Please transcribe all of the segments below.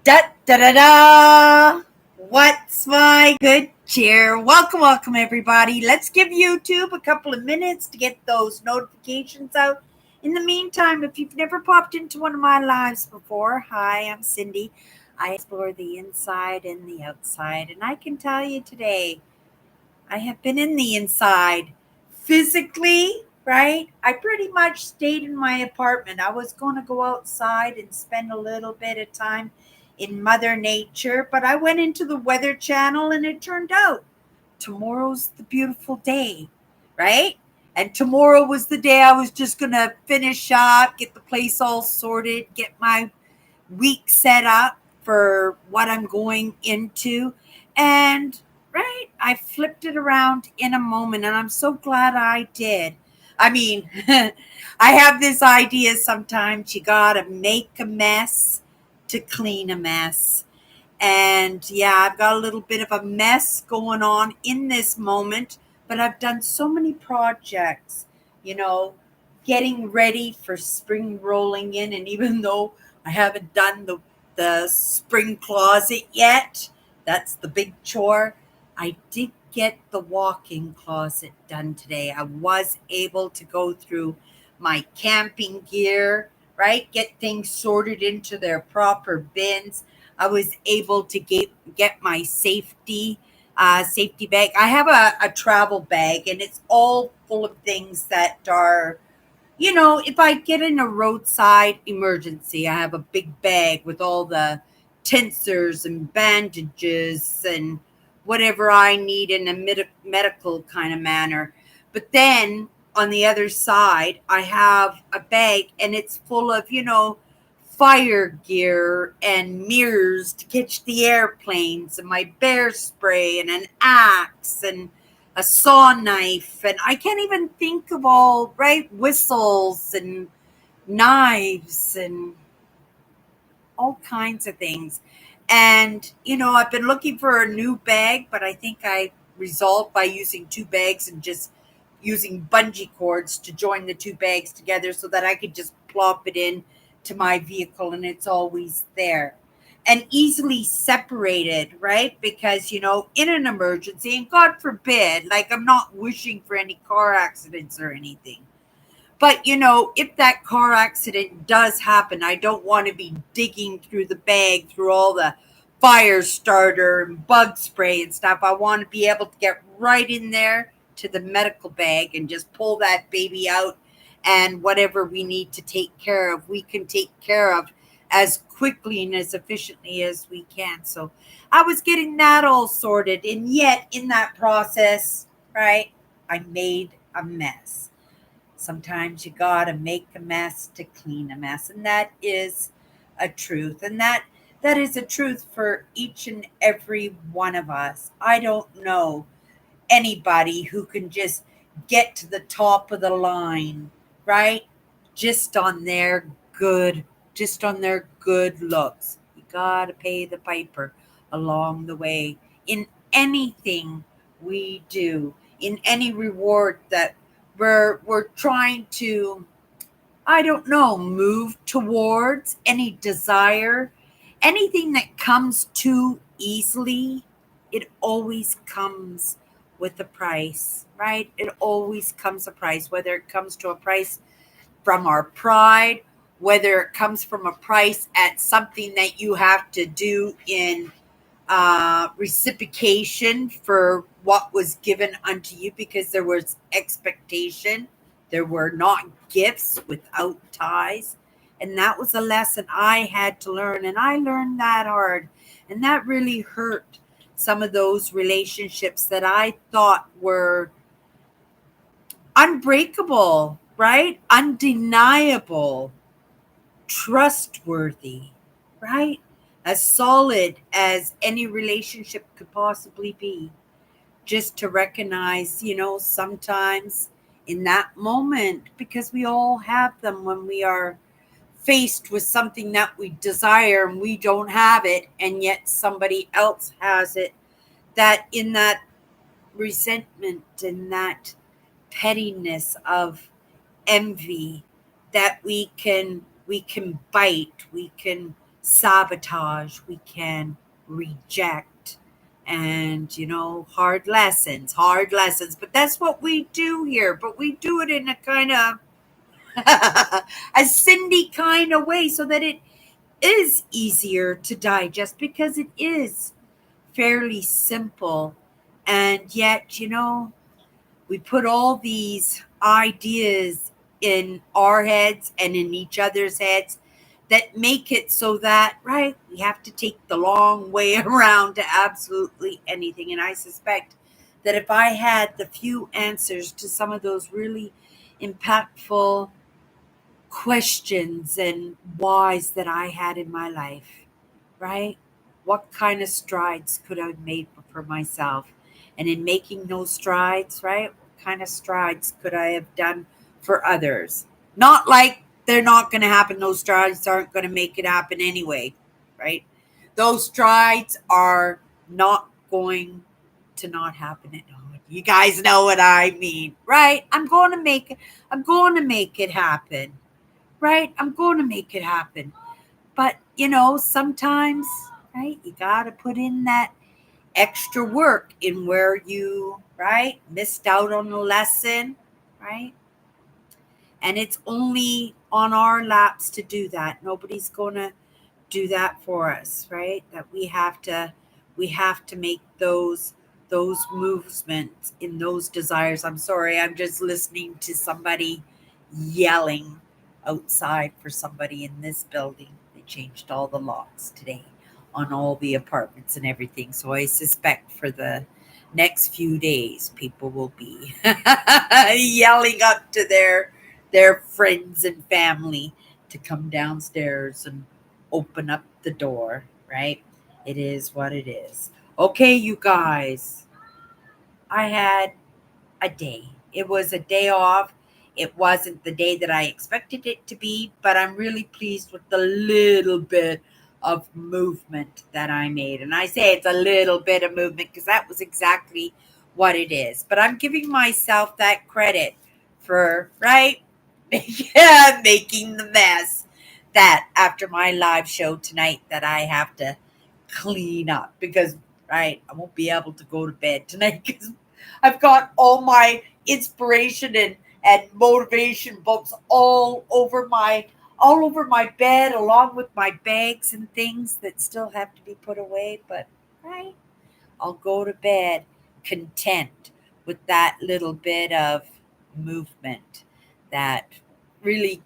Da da da da! What's my good cheer? Welcome, everybody. Let's give YouTube a couple of minutes to get those notifications out. In the meantime, if you've never popped into one of my lives before, hi, I'm Cindy. I explore the inside and the outside, and I can tell you today, I have been in the inside physically, right? I pretty much stayed in my apartment. I was going to go outside and spend a little bit of time in Mother Nature, but I went into the Weather Channel and it turned out tomorrow's the beautiful day, right? And tomorrow was the day I was just going to finish up, get the place all sorted, get my week set up for what I'm going into. And right, I flipped it around in a moment, and I'm so glad I did. I mean, I have this idea sometimes you gotta make a mess to clean a mess. And yeah, I've got a little bit of a mess going on in this moment, but I've done so many projects, you know, getting ready for spring rolling in. And even though I haven't done the spring closet yet, that's the big chore, I did get the walk-in closet done today. I was able to go through my camping gear, right? Get things sorted into their proper bins. I was able to get my safety bag. I have a travel bag, and it's all full of things that are, if I get in a roadside emergency, I have a big bag with all the tinctures and bandages and whatever I need in a medical kind of manner. But then on the other side, I have a bag, and it's full of, fire gear and mirrors to catch the airplanes, and my bear spray and an axe and a saw knife, and I can't even think of all, right, whistles and knives and all kinds of things. And I've been looking for a new bag, but I think I resolved by using two bags and just using bungee cords to join the two bags together so that I could just plop it in to my vehicle, and it's always there and easily separated, right? Because in an emergency, and God forbid, like, I'm not wishing for any car accidents or anything, but if that car accident does happen, I don't want to be digging through the bag through all the fire starter and bug spray and stuff. I want to be able to get right in there to the medical bag and just pull that baby out, and whatever we need to take care of, we can take care of as quickly and as efficiently as we can. So I was getting that all sorted, and yet in that process, right, I made a mess. Sometimes you gotta make a mess to clean a mess, and that is a truth. And that is a truth for each and every one of us. I don't know anybody who can just get to the top of the line, right? Just on their good, just on their good looks. You gotta pay the piper along the way in anything we do, in any reward that we're trying to, I don't know, move towards, any desire, anything that comes too easily, it always comes with a price, right? It always comes a price, whether it comes to a price from our pride, whether it comes from a price at something that you have to do in reciprocation for what was given unto you, because there was expectation. There were not gifts without ties. And that was a lesson I had to learn. And I learned that hard. And that really hurt some of those relationships that I thought were unbreakable, right? Undeniable, trustworthy, right? As solid as any relationship could possibly be. Just to recognize, sometimes in that moment, because we all have them when we are faced with something that we desire and we don't have it, and yet somebody else has it, that in that resentment and that pettiness of envy, that we can bite, we can sabotage, we can reject, and hard lessons. But that's what we do here. But we do it in a kind of a Cindy kind of way so that it is easier to digest because it is fairly simple. And yet, we put all these ideas in our heads and in each other's heads that make it so that, right, we have to take the long way around to absolutely anything. And I suspect that if I had the few answers to some of those really impactful questions and whys that I had in my life, right? What kind of strides could I have made for myself? And in making those strides, right? What kind of strides could I have done for others? Not like they're not going to happen. Those strides aren't going to make it happen anyway, right? Those strides are not going to not happen at all. You guys know what I mean, right? I'm going to make it happen, right? I'm going to make it happen. But, sometimes, right, you got to put in that extra work in where you, right, missed out on a lesson, right? And it's only on our laps to do that. Nobody's going to do that for us, right? That we have to make those movements in those desires. I'm sorry, I'm just listening to somebody yelling outside for somebody in this building. They changed all the locks today on all the apartments and everything. So I suspect for the next few days people will be yelling up to their friends and family to come downstairs and open up the door, right? It is what it is. Okay, you guys, I had a day. It was a day off. It wasn't the day that I expected it to be, but I'm really pleased with the little bit of movement that I made. And I say it's a little bit of movement because that was exactly what it is. But I'm giving myself that credit for, right? Yeah, making the mess that after my live show tonight that I have to clean up because, right, I won't be able to go to bed tonight because I've got all my inspiration and motivation books all over my bed along with my bags and things that still have to be put away. But, right, I'll go to bed content with that little bit of movement that really,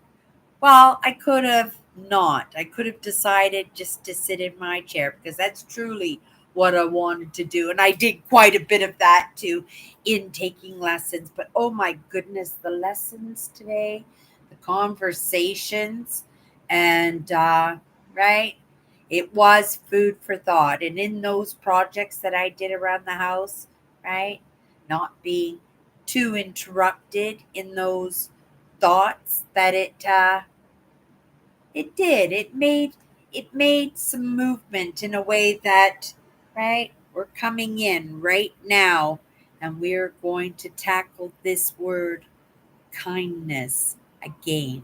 well, I could have not. I could have decided just to sit in my chair because that's truly what I wanted to do. And I did quite a bit of that too in taking lessons. But oh my goodness, the lessons today, the conversations, and right, it was food for thought. And in those projects that I did around the house, right, not being too interrupted in those thoughts that it did. It made some movement in a way that, right, we're coming in right now and we're going to tackle this word kindness again.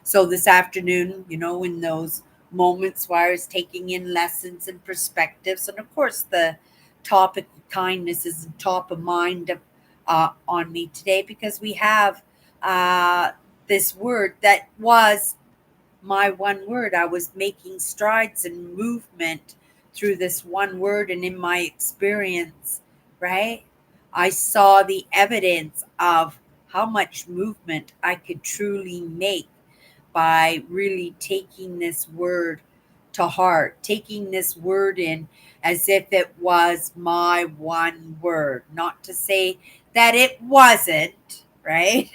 So this afternoon, in those moments where I was taking in lessons and perspectives, and of course the topic of kindness is top of mind on me today because we have this word that was my one word. I was making strides and movement through this one word, and in my experience, right, I saw the evidence of how much movement I could truly make by really taking this word to heart, taking this word in as if it was my one word. Not to say that it wasn't, right?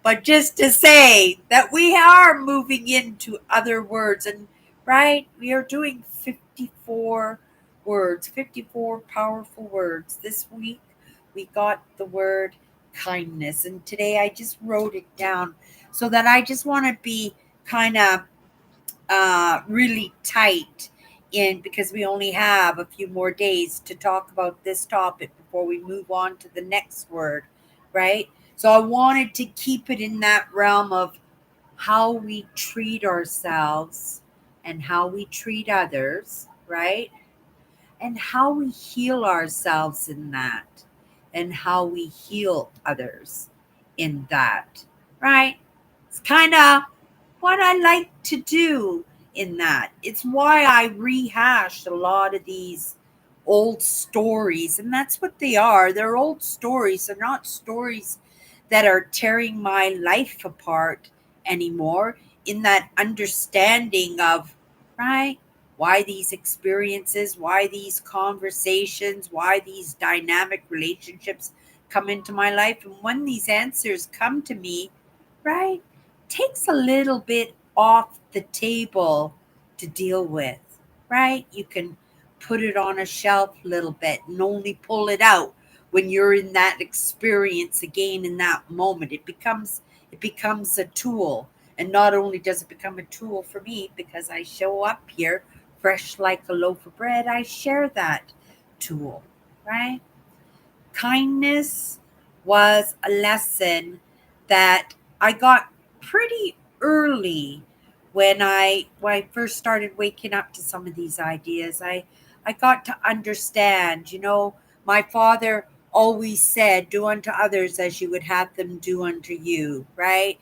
But just to say that we are moving into other words. And right, we are doing 54 words, 54 powerful words. This week we got the word kindness. And today I just wrote it down so that I just want to be kind of really tight in because we only have a few more days to talk about this topic before we move on to the next word, right? So I wanted to keep it in that realm of how we treat ourselves and how we treat others, right? And how we heal ourselves in that, and how we heal others in that, right? It's kind of what I like to do in that. It's why I rehashed a lot of these old stories, and that's what they are. They're old stories. They're not stories that are tearing my life apart anymore, in that understanding of, right, why these experiences, why these conversations, why these dynamic relationships come into my life. And when these answers come to me, right, takes a little bit off the table to deal with, right? You can put it on a shelf a little bit and only pull it out when you're in that experience again in that moment. It becomes a tool. And not only does it become a tool for me because I show up here fresh like a loaf of bread, I share that tool, right? Kindness was a lesson that I got pretty early when I first started waking up to some of these ideas. I got to understand, my father always said, do unto others as you would have them do unto you, right?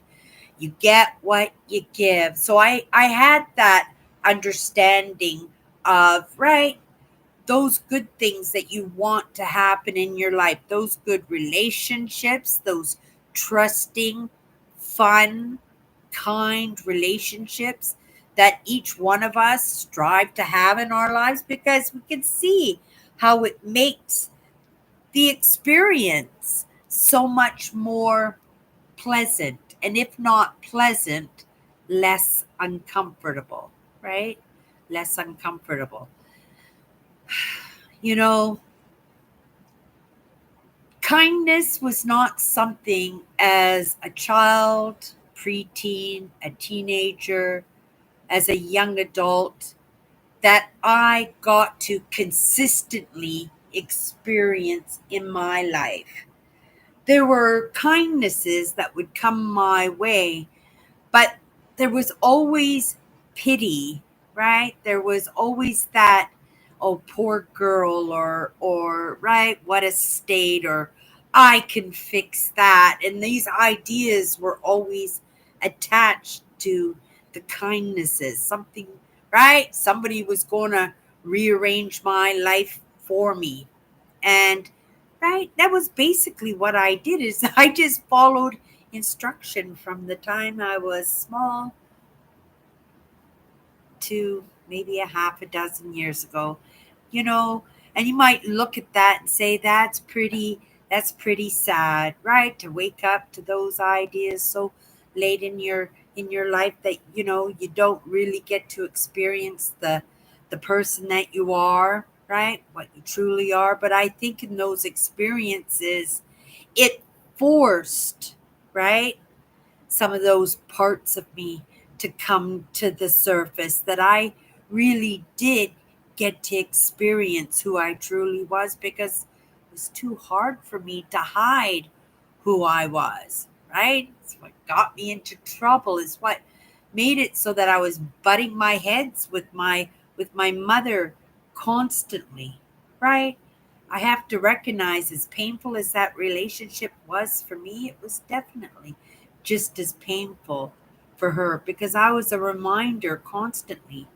You get what you give. So I had that understanding of, right, those good things that you want to happen in your life, those good relationships, those trusting, fun, kind relationships that each one of us strive to have in our lives, because we can see how it makes the experience so much more pleasant. And if not pleasant, less uncomfortable, right? Less uncomfortable. You know, kindness was not something as a child, preteen, a teenager, as a young adult that I got to consistently experience in my life. There were kindnesses that would come my way, but there was always pity, right? There was always that, oh, poor girl, or right, what a state, or I can fix that. And these ideas were always attached to the kindnesses. Something, right? Somebody was going to rearrange my life for me. And right, that was basically what I did, is I just followed instruction from the time I was small to maybe a half a dozen years ago. You know, and you might look at that and say that's pretty sad, right? To wake up to those ideas so late in your life that you don't really get to experience the person that you are, right? What you truly are. But I think in those experiences, it forced, right, some of those parts of me to come to the surface, that I really did get to experience who I truly was, because it was too hard for me to hide who I was, right? It's what got me into trouble, is what made it so that I was butting my heads with my mother constantly, right? I have to recognize, as painful as that relationship was for me, it was definitely just as painful for her, because I was a reminder constantly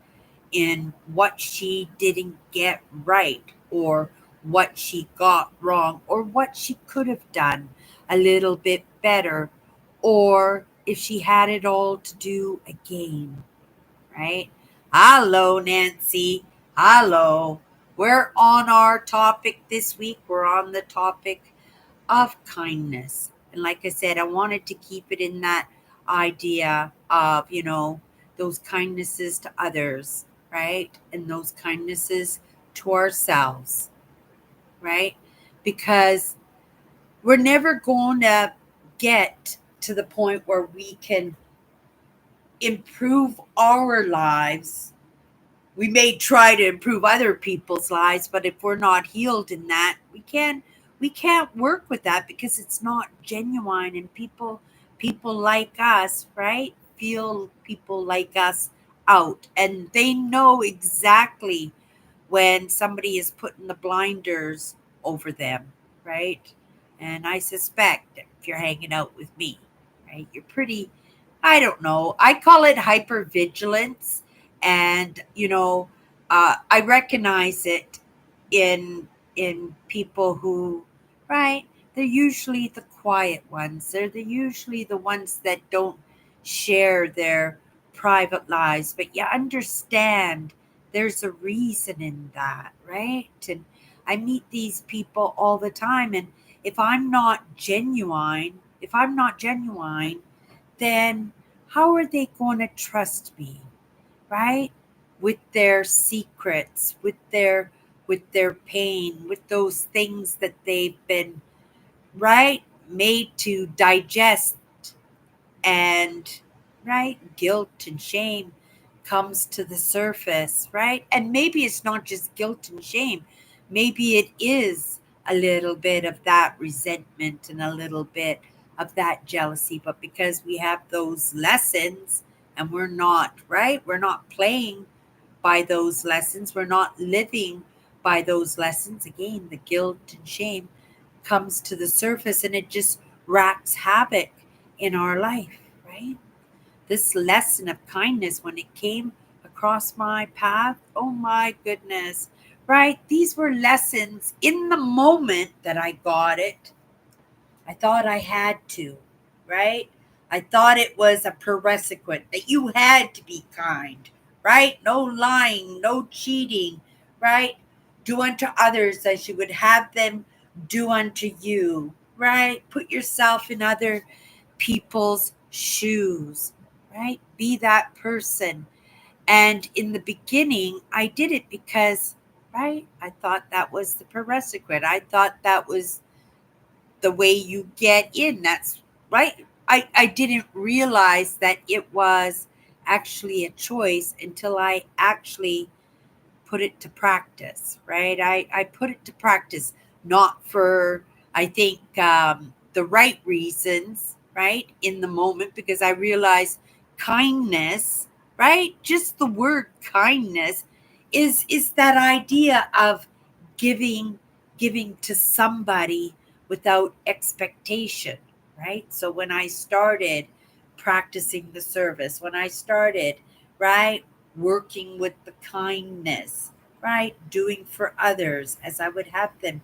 in what she didn't get right, or what she got wrong, or what she could have done a little bit better, or if she had it all to do again, right? Hello, Nancy. Hello. We're on our topic this week. We're on the topic of kindness. And like I said, I wanted to keep it in that idea of, those kindnesses to others, right? And those kindnesses to ourselves, right? Because we're never going to get to the point where we can improve our lives. We may try to improve other people's lives, but if we're not healed in that, we can't work with that, because it's not genuine. And people like us, right, feel people like us out, and they know exactly when somebody is putting the blinders over them, right? And I suspect if you're hanging out with me, right, you're pretty, I don't know, I call it hypervigilance. And, I recognize it in people who, right, they're usually the quiet ones. They're usually the ones that don't share their private lives, but you understand there's a reason in that, right? And I meet these people all the time, and if I'm not genuine, then how are they going to trust me, right? With their secrets, with their pain, with those things that they've been, right, made to digest. And, right, guilt and shame comes to the surface, right? And maybe it's not just guilt and shame, maybe it is a little bit of that resentment and a little bit of that jealousy. But because we have those lessons, and we're not, right, we're not playing by those lessons, we're not living by those lessons, again, the guilt and shame comes to the surface, and it just wreaks havoc in our life, right? This lesson of kindness, when it came across my path, oh my goodness, right? These were lessons in the moment that I got it. I thought I had to, right? I thought it was a prerequisite that you had to be kind, right? No lying, no cheating, right? Do unto others as you would have them do unto you, right? Put yourself in other people's shoes, right? Be that person. And in the beginning, I did it because, right? I thought that was the prerequisite. I thought that was the way you get in. That's right. I didn't realize that it was actually a choice until I actually put it to practice, right? I put it to practice, not for, I think, the right reasons, right? In the moment, because I realized kindness, right? Just the word kindness is that idea of giving giving to somebody without expectation, right? So when I started practicing the service, when I started, right, working with the kindness, right? Doing for others as I would have them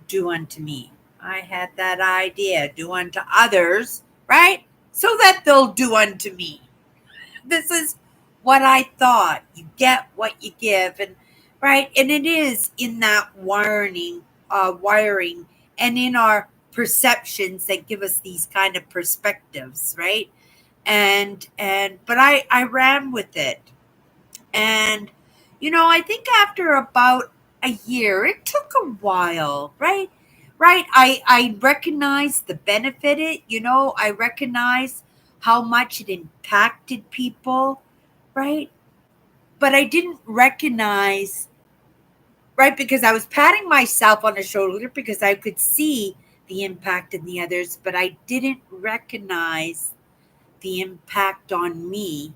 do unto me. I had that idea, do unto others, right? So that they'll do unto me. This is what I thought. You get what you give, and right, and it is in that wiring, and in our perceptions that give us these kind of perspectives, right? And but I ran with it. And, I think after about a year, it took a while, right? Right. I recognized the benefit I recognized how much it impacted people, right? But I didn't recognize, right, because I was patting myself on the shoulder because I could see the impact in the others, but I didn't recognize the impact on me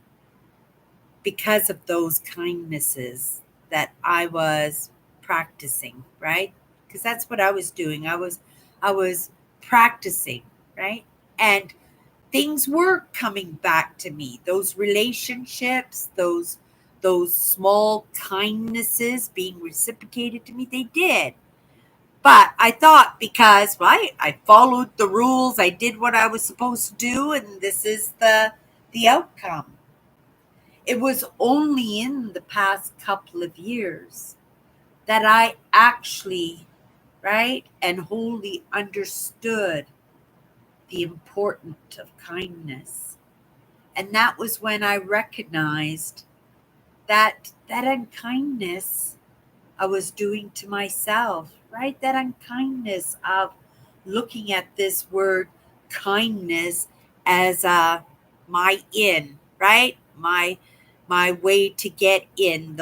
because of those kindnesses that I was practicing, right? Because that's what I was doing. I was practicing, right? And things were coming back to me. Those relationships, those small kindnesses being reciprocated to me, they did. But I thought because, right, I followed the rules, I did what I was supposed to do, and this is the outcome. It was only in the past couple of years that I actually, right, and wholly understood the importance of kindness. And that was when I recognized that unkindness I was doing to myself, right? That unkindness of looking at this word kindness as my in, right? My way to get in,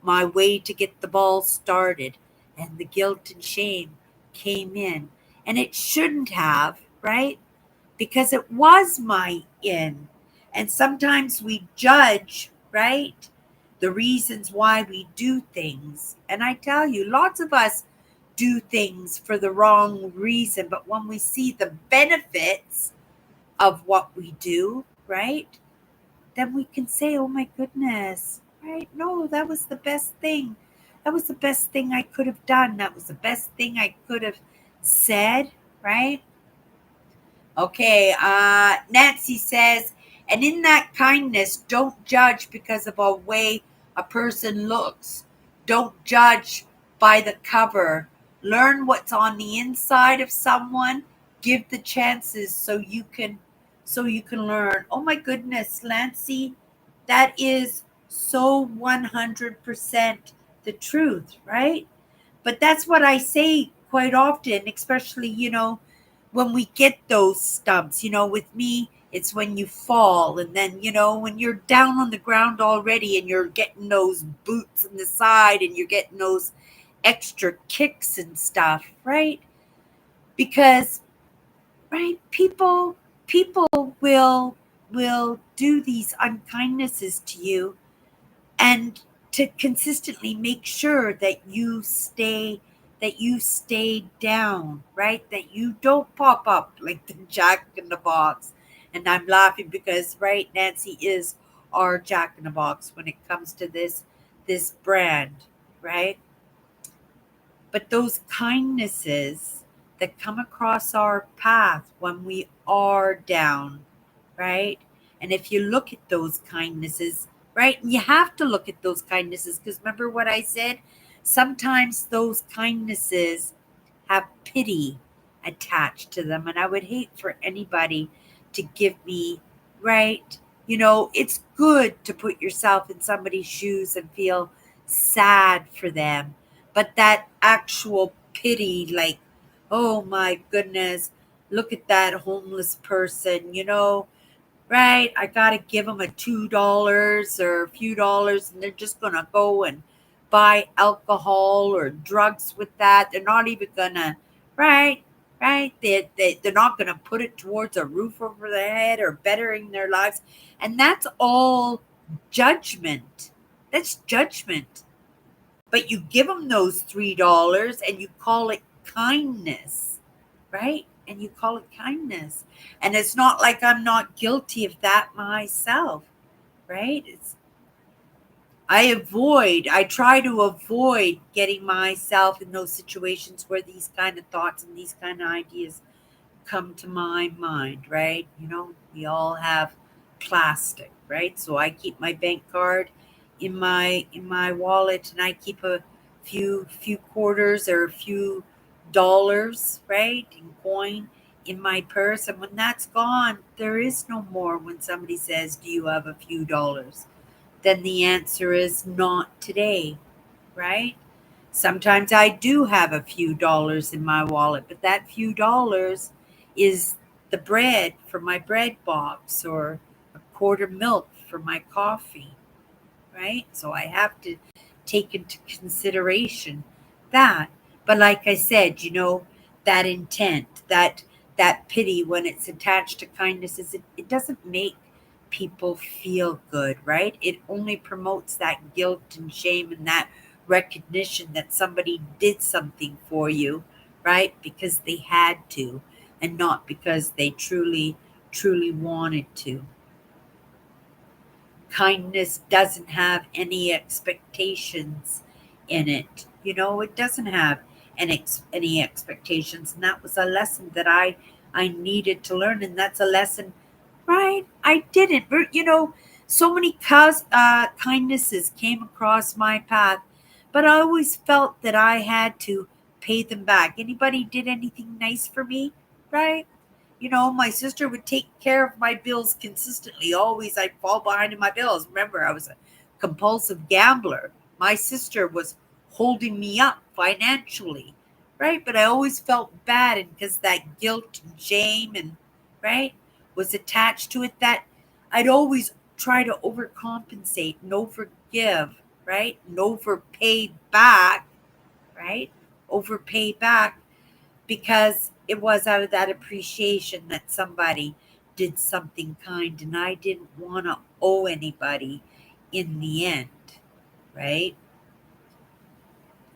my way to get the ball started. And the guilt and shame came in. And it shouldn't have, right? Because it was my in. And sometimes we judge, right? The reasons why we do things. And I tell you, lots of us do things for the wrong reason, but when we see the benefits of what we do, right? Then we can say, oh my goodness, right? No, that was the best thing. That was the best thing I could have done. That was the best thing I could have said, right? Okay, Nancy says, and in that kindness, don't judge because of a way a person looks. Don't judge by the cover. Learn what's on the inside of someone. Give the chances so you can learn. Oh my goodness, Nancy, that is so 100% the truth, right? But that's what I say quite often, especially, when we get those stumps. With me, it's when you fall, and then, when you're down on the ground already and you're getting those boots in the side and you're getting those extra kicks and stuff, right? Because, right, people will do these unkindnesses to you, and to consistently make sure that you stay down, right? That you don't pop up like the Jack in the Box. And I'm laughing because, right, Nancy is our Jack in the Box when it comes to this brand, right? But those kindnesses that come across our path when we are down, right? And if you look at those kindnesses, right, and you have to look at those kindnesses because remember what I said? Sometimes those kindnesses have pity attached to them. And I would hate for anybody to give me, right? It's good to put yourself in somebody's shoes and feel sad for them. But that actual pity, like, oh my goodness, look at that homeless person, right? I got to give them a $2 or a few dollars, and they're just going to go and buy alcohol or drugs with that. They're not even going to, right? Right? They're not going to put it towards a roof over their head or bettering their lives. And that's all judgment. That's judgment. But you give them those $3 and you call it kindness, right? And you call it kindness. And it's not like I'm not guilty of that myself, right? I try to avoid getting myself in those situations where these kind of thoughts and these kind of ideas come to my mind, right? We all have plastic, right? So I keep my bank card in my wallet, and I keep a few quarters or a few dollars, right, in coin in my purse. And when that's gone, there is no more. When somebody says, "Do you have a few dollars?" Then the answer is not today, right? Sometimes I do have a few dollars in my wallet, but that few dollars is the bread for my bread box or a quarter milk for my coffee, right? So I have to take into consideration that. But like I said, that intent, that pity when it's attached to kindness, it doesn't make people feel good, right? It only promotes that guilt and shame and that recognition that somebody did something for you, right? Because they had to, and not because they truly wanted to. Kindness doesn't have any expectations in it. It doesn't have any expectations. And that was a lesson that I needed to learn. And that's a lesson, right? I didn't. But, so many kindnesses came across my path, but I always felt that I had to pay them back. Anybody did anything nice for me, right? My sister would take care of my bills consistently. Always, I'd fall behind in my bills. Remember, I was a compulsive gambler. My sister was holding me up financially, right? But I always felt bad, and because that guilt and shame and, right, was attached to it, that I'd always try to overcompensate and overgive, right? And overpay back, right? Overpay back because it was out of that appreciation that somebody did something kind, and I didn't want to owe anybody in the end, right?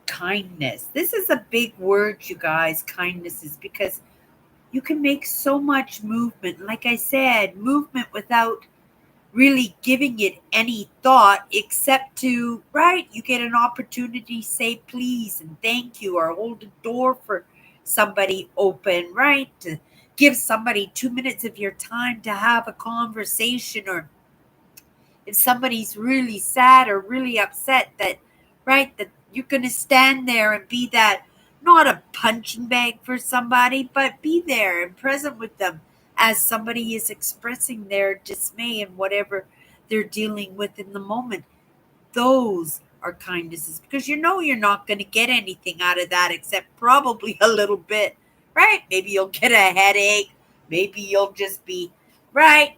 Kindness. This is a big word, you guys. Kindness is because you can make so much movement. Like I said, movement without really giving it any thought except to, right, you get an opportunity to say please and thank you or hold a door for somebody open, right? To give somebody 2 minutes of your time to have a conversation, or if somebody's really sad or really upset, that, right, that you're going to stand there and be that, not a punching bag for somebody, but be there and present with them as somebody is expressing their dismay and whatever they're dealing with in the moment. Those are kindnesses, because you know you're not going to get anything out of that except probably a little bit, right? Maybe you'll get a headache. Maybe you'll just be, right,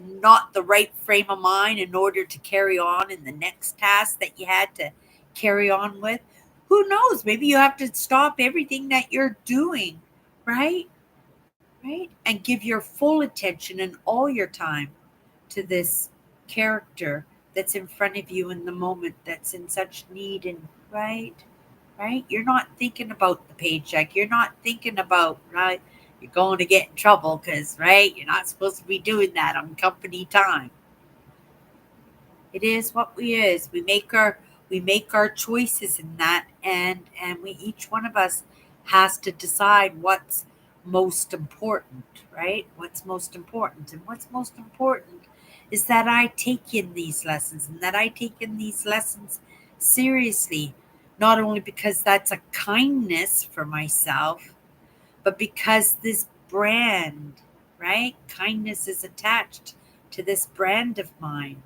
not the right frame of mind in order to carry on in the next task that you had to carry on with. Who knows? Maybe you have to stop everything that you're doing, right? Right? And give your full attention and all your time to this character that's in front of you in the moment, that's in such need. And right, right, you're not thinking about the paycheck, you're not thinking about, right, you're going to get in trouble because, right, you're not supposed to be doing that on company time. It is what we is. We make our choices in that, and we, each one of us has to decide what's most important, right? What's most important. And what's most important is that I take in these lessons, and that I take in these lessons seriously, not only because that's a kindness for myself, but because this brand, right? Kindness is attached to this brand of mine.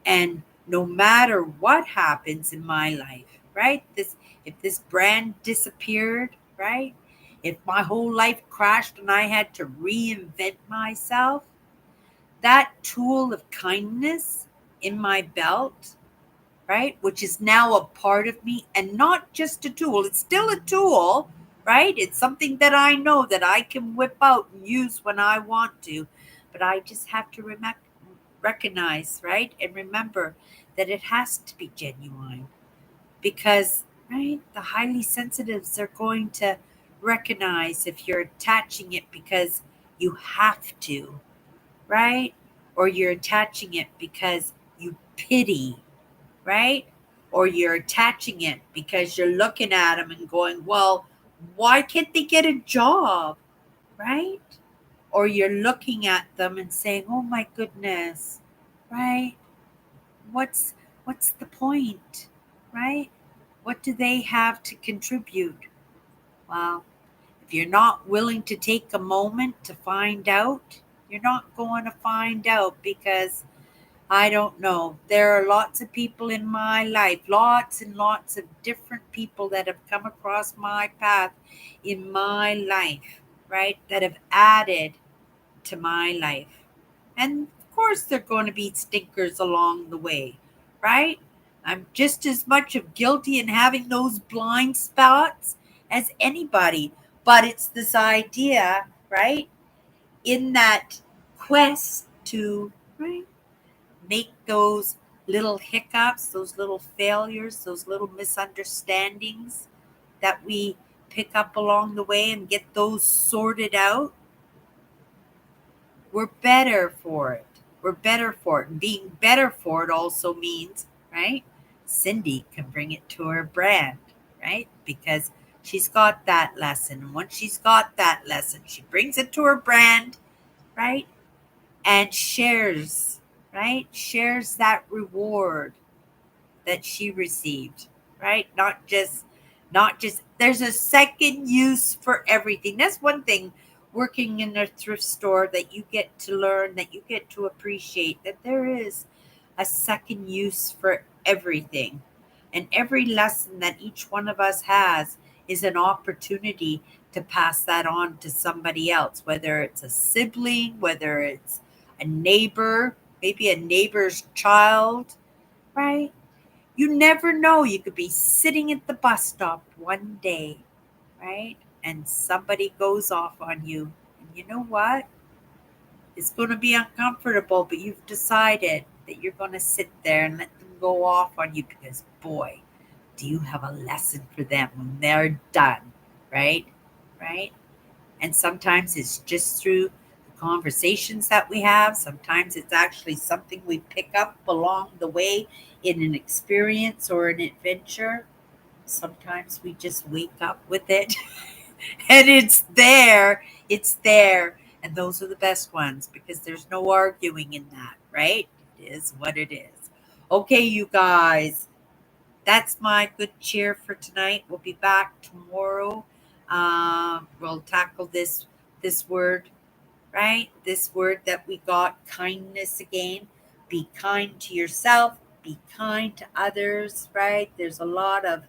And no matter what happens in my life, right, this, if this brand disappeared, right, if my whole life crashed and I had to reinvent myself, that tool of kindness in my belt, right, which is now a part of me and not just a tool, it's still a tool, right, it's something that I know that I can whip out and use when I want to, but I just have to recognize, right, and remember that it has to be genuine, because, right, the highly sensitives are going to recognize if you're attaching it because you have to, right, or you're attaching it because you pity, right, or you're attaching it because you're looking at them and going, well, why can't they get a job, right, or you're looking at them and saying, oh my goodness, right, what's what's the point, right, what do they have to contribute? Well, if you're not willing to take a moment to find out, you're not going to find out, because I don't know, there are lots of people in my life, lots and lots of different people that have come across my path in my life, right, that have added to my life. And of course, there are going to be stinkers along the way, right? I'm just as much of guilty in having those blind spots as anybody. But it's this idea, right, in that quest to, right, make those little hiccups, those little failures, those little misunderstandings that we pick up along the way and get those sorted out, we're better for it. We're better for it. And being better for it also means, right, Cindy can bring it to her brand, right? Because she's got that lesson. And once she's got that lesson, she brings it to her brand, right? And shares, right? Shares that reward that she received, right? Not just there's a second use for everything. That's one thing working in a thrift store that you get to learn, that you get to appreciate, that there is a second use for everything. And every lesson that each one of us has is an opportunity to pass that on to somebody else, whether it's a sibling, whether it's a neighbor, maybe a neighbor's child, right? You never know. You could be sitting at the bus stop one day, right? And somebody goes off on you. And you know what? It's going to be uncomfortable, but you've decided. that you're going to sit there and let them go off on you because, boy, do you have a lesson for them when they're done, right? Right? And sometimes it's just through the conversations that we have. Sometimes it's actually something we pick up along the way in an experience or an adventure. Sometimes we just wake up with it and it's there. It's there. And those are the best ones because there's no arguing in that, right? It is what it is. Okay, you guys, that's my good cheer for tonight. We'll be back tomorrow. We'll tackle this word, right? This word that we got, kindness again. Be kind to yourself. Be kind to others, right? There's a lot of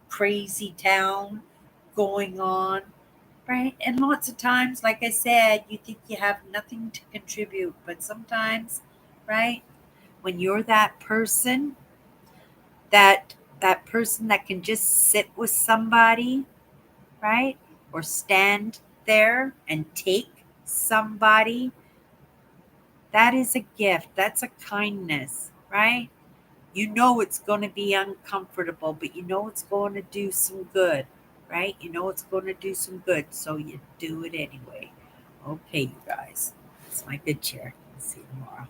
crazy town going on, right? And lots of times, like I said, you think you have nothing to contribute, but sometimes, right? When you're that person that can just sit with somebody, right? Or stand there and take somebody, that is a gift. That's a kindness, right? You know it's going to be uncomfortable, but you know it's going to do some good, right? You know it's going to do some good, so you do it anyway. Okay, you guys. That's my good cheer. See you tomorrow.